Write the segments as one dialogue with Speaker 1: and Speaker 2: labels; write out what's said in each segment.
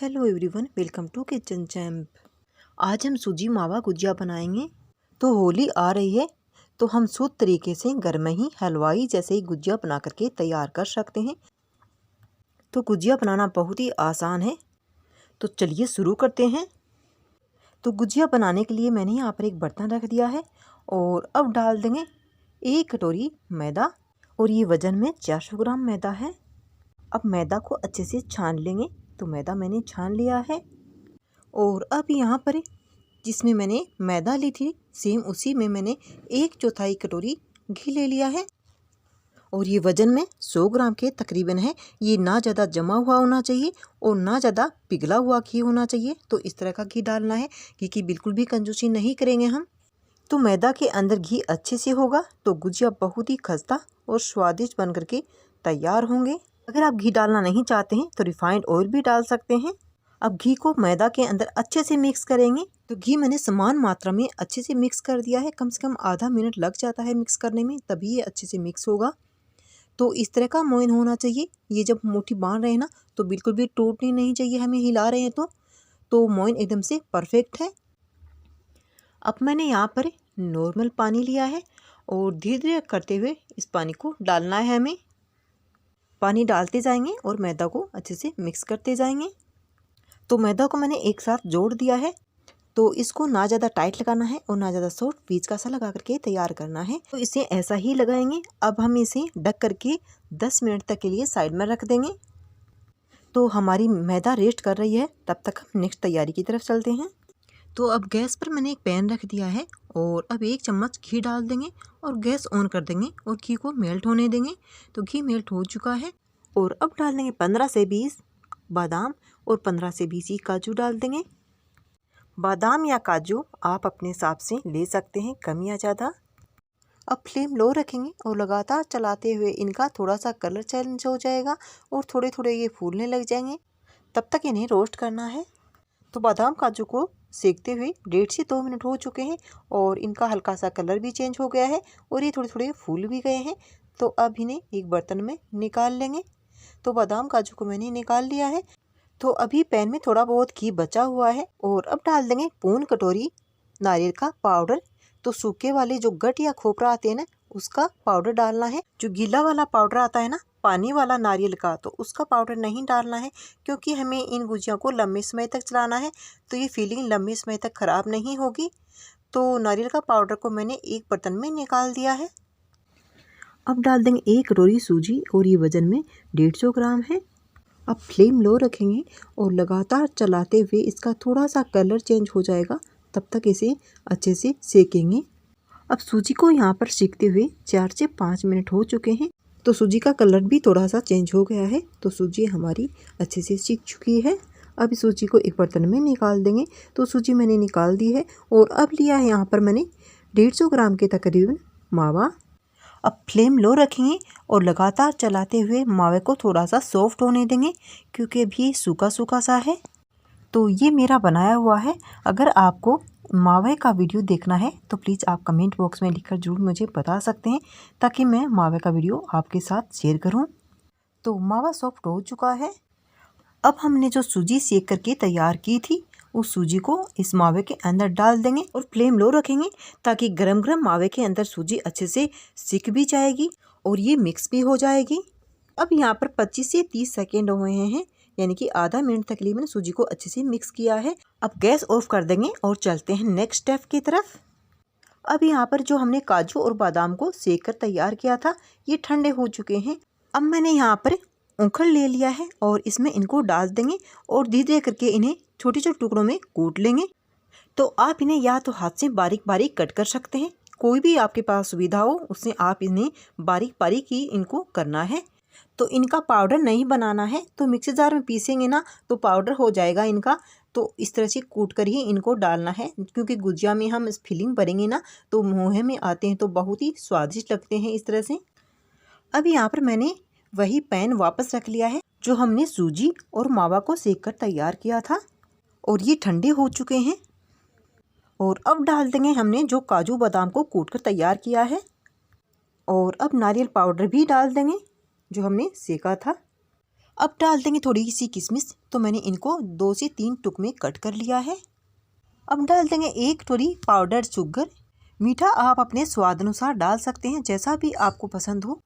Speaker 1: Hello everyone, welcome to kitchen champ. आज हम सूजी मावा गुजिया बनाएंगे। तो होली आ रही है तो हम शुद्ध तरीके से घर में ही हलवाई जैसे ही गुजिया बना करके तैयार कर सकते हैं। तो गुजिया बनाना बहुत ही आसान है, तो चलिए शुरू करते हैं। तो गुजिया बनाने के लिए मैंने यहाँ पर एक बर्तन रख दिया है और अब डाल देंगे 1 कटोरी मैदा और ये वज़न में 400 ग्राम मैदा है। अब मैदा को अच्छे से छान लेंगे। तो मैदा मैंने छान लिया है और अब यहाँ पर जिसमें मैंने मैदा ली थी सेम उसी में मैंने 1/4 कटोरी घी ले लिया है और ये वज़न में 100 ग्राम के तकरीबन है। ये ना ज़्यादा जमा हुआ होना चाहिए और ना ज़्यादा पिघला हुआ घी होना चाहिए। तो इस तरह का घी डालना है, क्योंकि बिल्कुल भी कंजूसी नहीं करेंगे हम। तो मैदा के अंदर घी अच्छे से होगा तो गुजिया बहुत ही खस्ता और स्वादिष्ट बन करके तैयार होंगे। अगर आप घी डालना नहीं चाहते हैं तो रिफाइंड ऑयल भी डाल सकते हैं। अब घी को मैदा के अंदर अच्छे से मिक्स करेंगे। तो घी मैंने समान मात्रा में अच्छे से मिक्स कर दिया है। कम से कम आधा मिनट लग जाता है मिक्स करने में, तभी ये अच्छे से मिक्स होगा। तो इस तरह का मोइन होना चाहिए। ये जब मुट्ठी बांध रहे हैं ना तो बिल्कुल भी टूटनी नहीं चाहिए, हमें हिला रहे हैं तो मोइन एकदम से परफेक्ट है। अब मैंने यहाँ पर नॉर्मल पानी लिया है और धीरे धीरे करते हुए इस पानी को डालना है हमें। पानी डालते जाएंगे और मैदा को अच्छे से मिक्स करते जाएंगे। तो मैदा को मैंने एक साथ जोड़ दिया है। तो इसको ना ज़्यादा टाइट लगाना है और ना ज़्यादा सॉफ्ट, बीच का सा लगा करके तैयार करना है। तो इसे ऐसा ही लगाएंगे। अब हम इसे ढक करके 10 मिनट तक के लिए साइड में रख देंगे। तो हमारी मैदा रेस्ट कर रही है, तब तक हम नेक्स्ट तैयारी की तरफ चलते हैं। तो अब गैस पर मैंने एक पैन रख दिया है और अब 1 चम्मच घी डाल देंगे और गैस ऑन कर देंगे और घी को मेल्ट होने देंगे। तो घी मेल्ट हो चुका है और अब डाल देंगे 15 से 20 बादाम और 15 से 20 ही काजू डाल देंगे। बादाम या काजू आप अपने हिसाब से ले सकते हैं, कम या ज़्यादा। अब फ्लेम लो रखेंगे और लगातार चलाते हुए इनका थोड़ा सा कलर चेंज हो जाएगा और थोड़े थोड़े ये फूलने लग जाएंगे, तब तक इन्हें रोस्ट करना है। तो बादाम काजू को सेकते हुए 1.5 से 2 मिनट हो चुके हैं और इनका हल्का सा कलर भी चेंज हो गया है और ये थोड़े थोड़े फूल भी गए हैं। तो अब इन्हें एक बर्तन में निकाल लेंगे। तो बादाम काजू को मैंने निकाल लिया है। तो अभी पैन में थोड़ा बहुत घी बचा हुआ है और अब डाल देंगे पौन कटोरी नारियल का पाउडर। तो सूखे वाले जो गट या खोपरा आते हैं ना, उसका पाउडर डालना है। जो गीला वाला पाउडर आता है ना, पानी वाला नारियल का, तो उसका पाउडर नहीं डालना है, क्योंकि हमें इन गुजिया को लंबे समय तक चलाना है। तो ये फीलिंग लंबे समय तक ख़राब नहीं होगी। तो नारियल का पाउडर को मैंने एक बर्तन में निकाल दिया है। अब डाल देंगे 1 कटोरी सूजी और ये वज़न में 150 ग्राम है। अब फ्लेम लो रखेंगे और लगातार चलाते हुए इसका थोड़ा सा कलर चेंज हो जाएगा, तब तक इसे अच्छे से सेकेंगे। अब सूजी को यहाँ पर सेकते हुए 4 से 5 मिनट हो चुके हैं। तो सूजी का कलर भी थोड़ा सा चेंज हो गया है। तो सूजी हमारी अच्छे से सीख चुकी है। अब इस सूजी को एक बर्तन में निकाल देंगे। तो सूजी मैंने निकाल दी है और अब लिया है यहाँ पर मैंने 150 ग्राम के तकरीबन मावा। अब फ्लेम लो रखेंगे और लगातार चलाते हुए मावे को थोड़ा सा सॉफ्ट होने देंगे, क्योंकि अभी सूखा सूखा सा है। तो ये मेरा बनाया हुआ है। अगर आपको मावे का वीडियो देखना है तो प्लीज़ आप कमेंट बॉक्स में लिखकर जरूर मुझे बता सकते हैं, ताकि मैं मावे का वीडियो आपके साथ शेयर करूं। तो मावा सॉफ्ट हो चुका है। अब हमने जो सूजी सेक करके तैयार की थी, उस सूजी को इस मावे के अंदर डाल देंगे और फ्लेम लो रखेंगे, ताकि गरम गरम मावे के अंदर सूजी अच्छे से सिक भी जाएगी और ये मिक्स भी हो जाएगी। अब यहाँ पर 25 से 30 सेकेंड हुए हैं, यानी कि आधा मिनट तक लिए मैंने सूजी को अच्छे से मिक्स किया है। अब गैस ऑफ कर देंगे और चलते हैं नेक्स्ट स्टेप की तरफ। अब यहाँ पर जो हमने काजू और बादाम को सेक कर तैयार किया था, ये ठंडे हो चुके हैं। अब मैंने यहाँ पर ऊखल ले लिया है और इसमें इनको डाल देंगे और धीरे धीरे करके इन्हें छोटे छोटे टुकड़ों में कूट लेंगे। तो आप इन्हें या तो हाथ से बारीक बारीक कट कर सकते हैं, कोई भी आपके पास सुविधा हो उससे आप इन्हें बारीक बारीक ही इनको करना है। तो इनका पाउडर नहीं बनाना है, तो मिक्सी जार में पीसेंगे ना तो पाउडर हो जाएगा इनका। तो इस तरह से कूट कर ही इनको डालना है, क्योंकि गुजिया में हम इस फिलिंग भरेंगे ना तो मुँह में आते हैं तो बहुत ही स्वादिष्ट लगते हैं इस तरह से। अब यहाँ पर मैंने वही पैन वापस रख लिया है जो हमने सूजी और मावा को सेक कर तैयार किया था, और ये ठंडे हो चुके हैं। और अब डाल देंगे हमने जो काजू बादाम को कूट कर तैयार किया है, और अब नारियल पाउडर भी डाल देंगे जो हमने सेका था। अब डाल देंगे थोड़ी सी किशमिश। तो मैंने इनको 2 से 3 टुक में कट कर लिया है। अब डाल देंगे 1 टोरी पाउडर शुगर। मीठा आप अपने स्वाद अनुसार डाल सकते हैं, जैसा भी आपको पसंद हो।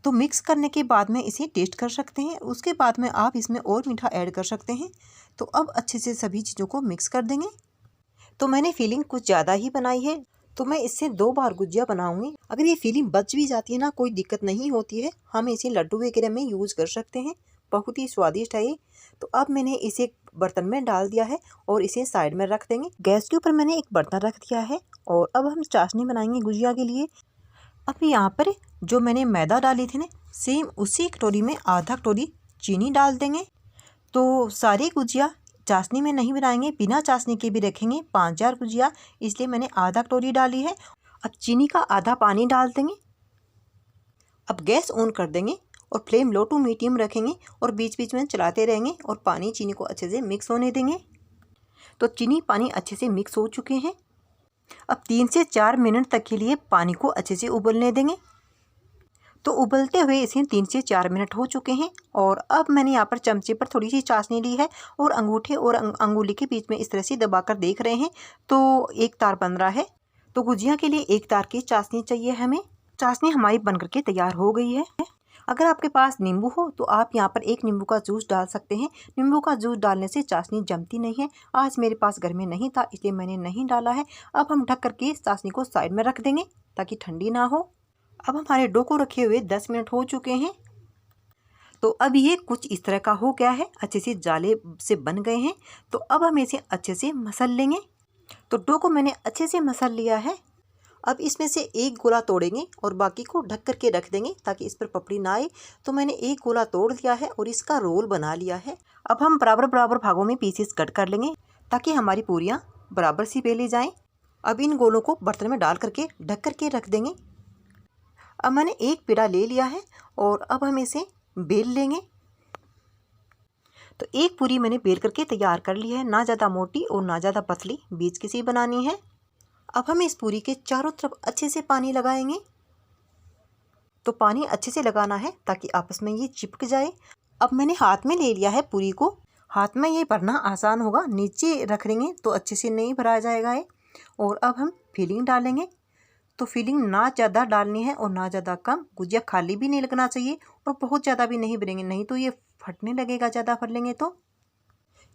Speaker 1: तो मिक्स करने के बाद में इसे टेस्ट कर सकते हैं। उसके बाद में आप इसमें और मीठा ऐड कर सकते हैं। तो अब अच्छे से सभी चीज़ों को मिक्स कर देंगे। तो मैंने फिलिंग कुछ ज़्यादा ही बनाई है, तो मैं इससे 2 बार गुजिया बनाऊंगी। अगर ये फिलिंग बच भी जाती है ना, कोई दिक्कत नहीं होती है, हम इसे लड्डू वगैरह में यूज़ कर सकते हैं। बहुत ही स्वादिष्ट है ये। तो अब मैंने इसे बर्तन में डाल दिया है और इसे साइड में रख देंगे। गैस के ऊपर मैंने एक बर्तन रख दिया है और अब हम चाशनी बनाएंगे गुजिया के लिए। अब यहाँ पर जो मैंने मैदा डाली थी ना, सेम उसी कटोरी में आधा कटोरी चीनी डाल देंगे। तो सारी गुजिया चाशनी में नहीं बनाएंगे, बिना चाशनी के भी रखेंगे 5-4 गुजिया, इसलिए मैंने आधा कटोरी डाली है। अब चीनी का आधा पानी डाल देंगे। अब गैस ऑन कर देंगे और फ्लेम लो टू मीडियम रखेंगे और बीच बीच में चलाते रहेंगे और पानी चीनी को अच्छे से मिक्स होने देंगे। तो चीनी पानी अच्छे से मिक्स हो चुके हैं। अब 3 से 4 मिनट तक के लिए पानी को अच्छे से उबलने देंगे। तो उबलते हुए इसे 3 से 4 मिनट हो चुके हैं और अब मैंने यहाँ पर चमचे पर थोड़ी सी चाशनी ली है और अंगूठे और अंगुली के बीच में इस तरह से दबाकर देख रहे हैं तो एक तार बन रहा है। तो गुजिया के लिए एक तार की चाशनी चाहिए हमें। चाशनी हमारी बन करके तैयार हो गई है। अगर आपके पास नींबू हो तो आप यहाँ पर 1 नींबू का जूस डाल सकते हैं। नींबू का जूस डालने से चाशनी जमती नहीं है। आज मेरे पास घर में नहीं था, इसलिए मैंने नहीं डाला है। अब हम ढक करके चाशनी को साइड में रख देंगे ताकि ठंडी ना हो। अब हमारे डो को रखे हुए 10 मिनट हो चुके हैं। तो अब ये कुछ इस तरह का हो गया है, अच्छे से जाले से बन गए हैं। तो अब हम इसे अच्छे से मसल लेंगे। तो डो को मैंने अच्छे से मसल लिया है। अब इसमें से एक गोला तोड़ेंगे और बाकी को ढक करके रख देंगे ताकि इस पर पपड़ी ना आए। तो मैंने एक गोला तोड़ दिया है और इसका रोल बना लिया है। अब हम बराबर बराबर भागों में पीसेस कट कर लेंगे ताकि हमारी पूरियाँ बराबर सी बेली जाएं। अब इन गोलों को बर्तन में डाल करके ढक करके रख देंगे। अब मैंने एक पेड़ा ले लिया है और अब हम इसे बेल लेंगे। तो एक पूरी मैंने बेल करके तैयार कर ली है, ना ज़्यादा मोटी और ना ज़्यादा पतली, बीच की सी बनानी है। अब हम इस पूरी के चारों तरफ अच्छे से पानी लगाएंगे। तो पानी अच्छे से लगाना है ताकि आपस में ये चिपक जाए। अब मैंने हाथ में ले लिया है पूरी को। हाथ में ये भरना आसान होगा, नीचे रख देंगे तो अच्छे से नहीं भरा जाएगा ये। और अब हम फिलिंग डालेंगे। तो फिलिंग ना ज़्यादा डालनी है और ना ज़्यादा कम। गुजिया खाली भी नहीं लगना चाहिए और बहुत ज़्यादा भी नहीं भरेंगे, नहीं तो ये फटने लगेगा ज़्यादा भर लेंगे तो।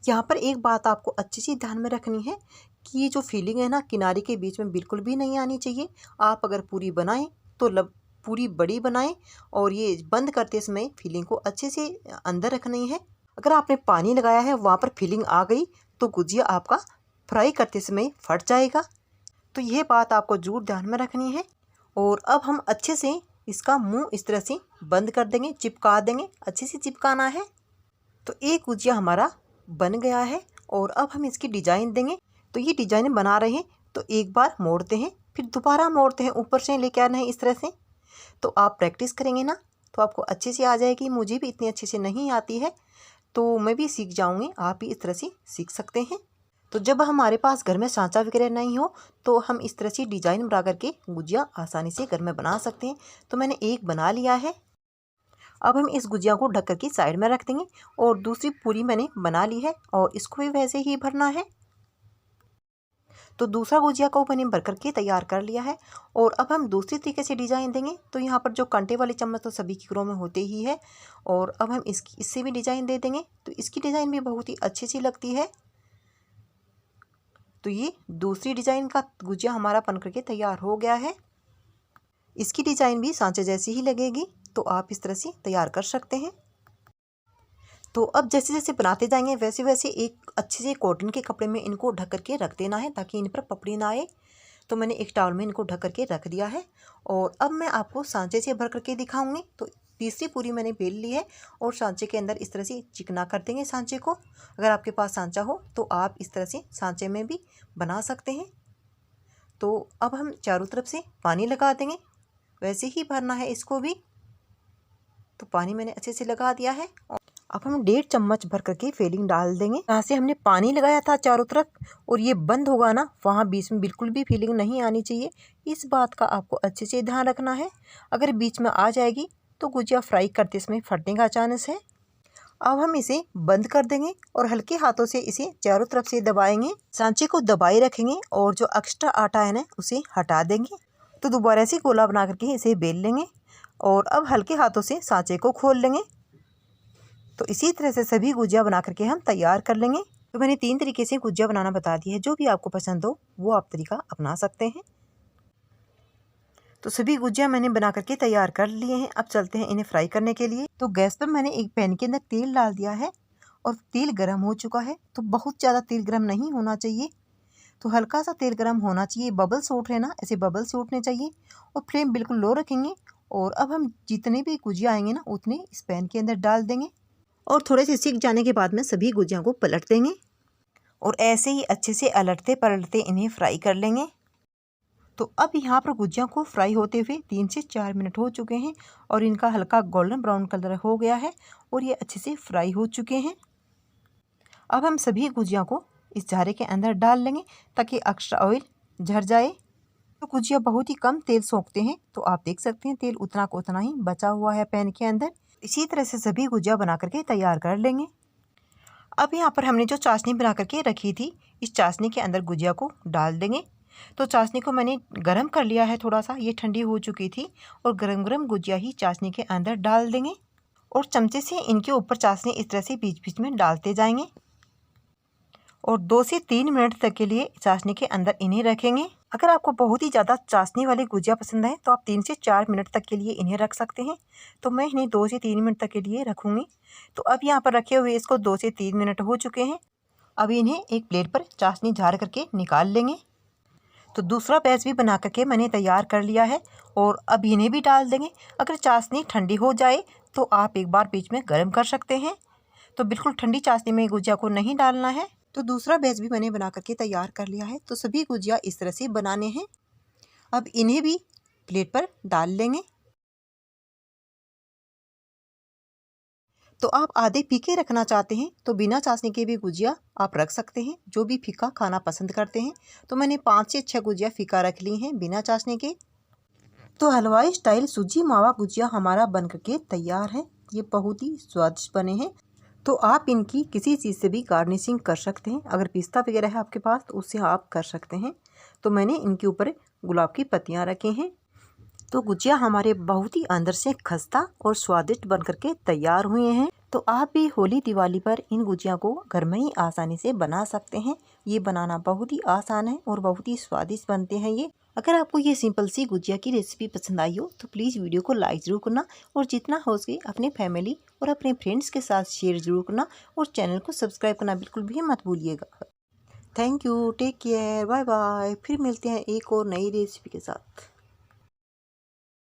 Speaker 1: यहाँ पर एक बात आपको अच्छी सी ध्यान में रखनी है कि ये जो फिलिंग है ना, किनारे के बीच में बिल्कुल भी नहीं आनी चाहिए। आप अगर पूरी बनाएं तो पूरी बड़ी बनाएं और ये बंद करते समय फिलिंग को अच्छे से अंदर रखनी है। अगर आपने पानी लगाया है वहाँ पर फिलिंग आ गई तो गुजिया आपका फ्राई करते समय फट जाएगा। तो यह बात आपको जरूर ध्यान में रखनी है। और अब हम अच्छे से इसका मुंह इस तरह से बंद कर देंगे, चिपका देंगे, अच्छे से चिपकाना है। तो एक गुजिया हमारा बन गया है और अब हम इसकी डिज़ाइन देंगे। तो ये डिज़ाइन बना रहे हैं तो एक बार मोड़ते हैं, फिर दोबारा मोड़ते हैं, ऊपर से लेके आना है इस तरह से। तो आप प्रैक्टिस करेंगे ना तो आपको अच्छे से आ जाएगी। मुझे भी इतनी अच्छे से नहीं आती है, तो मैं भी सीख जाऊँगी, आप भी इस तरह से सीख सकते हैं। तो जब हमारे पास घर में सांचा वगैरह नहीं हो तो हम इस तरह से डिज़ाइन बना करके गुजिया आसानी से घर में बना सकते हैं। तो मैंने एक बना लिया है। अब हम इस गुजिया को ढक करके साइड में रख देंगे और दूसरी पूरी मैंने बना ली है और इसको भी वैसे ही भरना है। तो दूसरा गुजिया को मैंने भर करके तैयार कर लिया है और अब हम दूसरी तरीके से डिज़ाइन देंगे। तो यहाँ पर जो कांटे वाले चम्मच तो सभी के घरों में होते ही है और अब हम इससे भी डिज़ाइन दे देंगे। तो इसकी डिज़ाइन भी बहुत ही अच्छी सी लगती है। तो ये दूसरी डिज़ाइन का गुजिया हमारा बन करके तैयार हो गया है। इसकी डिज़ाइन भी सांचे जैसी ही लगेगी, तो आप इस तरह से तैयार कर सकते हैं। तो अब जैसे जैसे बनाते जाएंगे वैसे वैसे एक अच्छे से कॉटन के कपड़े में इनको ढक करके रख देना है ताकि इन पर पपड़ी ना आए। तो मैंने एक टॉवल में इनको ढक करके रख दिया है और अब मैं आपको सांचे से भर करके दिखाऊंगी। तो तीसरी पूरी मैंने बेल ली है और सांचे के अंदर इस तरह से चिकना कर देंगे सांचे को। अगर आपके पास सांचा हो तो आप इस तरह से सांचे में भी बना सकते हैं। तो अब हम चारों तरफ से पानी लगा देंगे, वैसे ही भरना है इसको भी। तो पानी मैंने अच्छे से लगा दिया है। अब हम 1.5 चम्मच भर करके फिलिंग डाल देंगे। जहाँ से हमने पानी लगाया था चारों तरफ और ये बंद होगा ना, वहाँ बीच में बिल्कुल भी फिलिंग नहीं आनी चाहिए। इस बात का आपको अच्छे से ध्यान रखना है। अगर बीच में आ जाएगी तो गुजिया फ्राई करते समय फटने का चांस है। अब हम इसे बंद कर देंगे और हल्के हाथों से इसे चारों तरफ से दबाएंगे। सांचे को दबाए रखेंगे और जो एक्स्ट्रा आटा है ना उसे हटा देंगे। तो दोबारा से गोला बना करके इसे बेल लेंगे और अब हल्के हाथों से सांचे को खोल लेंगे। तो इसी तरह से सभी गुजिया बना करके हम तैयार कर लेंगे। तो मैंने 3 तरीके से गुजिया बनाना बता दी है, जो भी आपको पसंद हो वो आप तरीका अपना सकते हैं। तो सभी गुजिया मैंने बना करके तैयार कर लिए हैं। अब चलते हैं इन्हें फ्राई करने के लिए। तो गैस पर मैंने एक पैन के अंदर तेल डाल दिया है और तेल गर्म हो चुका है। तो बहुत ज़्यादा तेल गर्म नहीं होना चाहिए, तो हल्का सा तेल गर्म होना चाहिए। बबल्स उठ रहे ना, ऐसे बबल्स उठने चाहिए और फ्लेम बिल्कुल लो रखेंगे। और अब हम जितने भी गुजिया आएंगे ना उतने इस पैन के अंदर डाल देंगे और थोड़े से सिक जाने के बाद में सभी गुजिया को पलट देंगे और ऐसे ही अच्छे से अलटते पलटते इन्हें फ्राई कर लेंगे। तो अब यहाँ पर गुजिया को फ्राई होते हुए 3 से 4 मिनट हो चुके हैं और इनका हल्का गोल्डन ब्राउन कलर हो गया है और ये अच्छे से फ्राई हो चुके हैं। अब हम सभी गुजिया को इस झारे के अंदर डाल लेंगे ताकि एक्स्ट्रा ऑयल झड़ जाए। तो गुजिया बहुत ही कम तेल सोखते हैं, तो आप देख सकते हैं तेल उतना को उतना ही बचा हुआ है पैन के अंदर। इसी तरह से सभी गुजिया बना करके तैयार कर लेंगे। अब यहाँ पर हमने जो चाशनी बना करके रखी थी, इस चाशनी के अंदर गुजिया को डाल देंगे। तो चाशनी को मैंने गरम कर लिया है थोड़ा सा, ये ठंडी हो चुकी थी और गरम गरम गुजिया ही चाशनी के अंदर डाल देंगे और चमचे से इनके ऊपर चाशनी इस तरह से बीच बीच में डालते जाएंगे और 2 से 3 मिनट तक के लिए चाशनी के अंदर इन्हें रखेंगे। अगर आपको बहुत ही ज़्यादा चाशनी वाली गुजिया पसंद है तो आप 3 से 4 मिनट तक के लिए इन्हें रख सकते हैं। तो मैं इन्हें 2 से 3 मिनट तक के लिए रखूँगी। तो अब यहाँ पर रखे हुए इसको 2 से 3 मिनट हो चुके हैं। अब इन्हें एक प्लेट पर चाशनी झाड़ करके निकाल लेंगे। तो दूसरा बैच भी बना करके मैंने तैयार कर लिया है और अब इन्हें भी डाल देंगे। अगर चाशनी ठंडी हो जाए तो आप एक बार बीच में गर्म कर सकते हैं। तो बिल्कुल ठंडी चाशनी में गुजिया को नहीं डालना है। तो दूसरा बैच भी मैंने बना करके तैयार कर लिया है। तो सभी गुजिया इस तरह से बनाने हैं। अब इन्हें भी प्लेट पर डाल लेंगे। तो आप आधे फीके रखना चाहते हैं तो बिना चाशनी के भी गुजिया आप रख सकते हैं, जो भी फीका खाना पसंद करते हैं। तो मैंने 5 से 6 गुजिया फीका रख ली हैं बिना चाशनी के। तो हलवाई स्टाइल सूजी मावा गुजिया हमारा बन करके तैयार है। ये बहुत ही स्वादिष्ट बने हैं। तो आप इनकी किसी चीज़ से भी गार्निशिंग कर सकते हैं। अगर पिस्ता वगैरह है आपके पास तो उससे आप कर सकते हैं। तो मैंने इनके ऊपर गुलाब की पत्तियाँ रखी हैं। तो गुजिया हमारे बहुत ही अंदर से खस्ता और स्वादिष्ट बन करके तैयार हुए हैं। तो आप भी होली दिवाली पर इन गुजिया को घर में ही आसानी से बना सकते हैं। ये बनाना बहुत ही आसान है और बहुत ही स्वादिष्ट बनते हैं ये। अगर आपको ये सिंपल सी गुजिया की रेसिपी पसंद आई हो तो प्लीज़ वीडियो को लाइक ज़रूर करना और जितना हो सके अपने फैमिली और अपने फ्रेंड्स के साथ शेयर ज़रूर करना और चैनल को सब्सक्राइब करना बिल्कुल भी मत भूलिएगा। Thank you, take care, bye bye. फिर मिलते हैं एक और नई रेसिपी के साथ।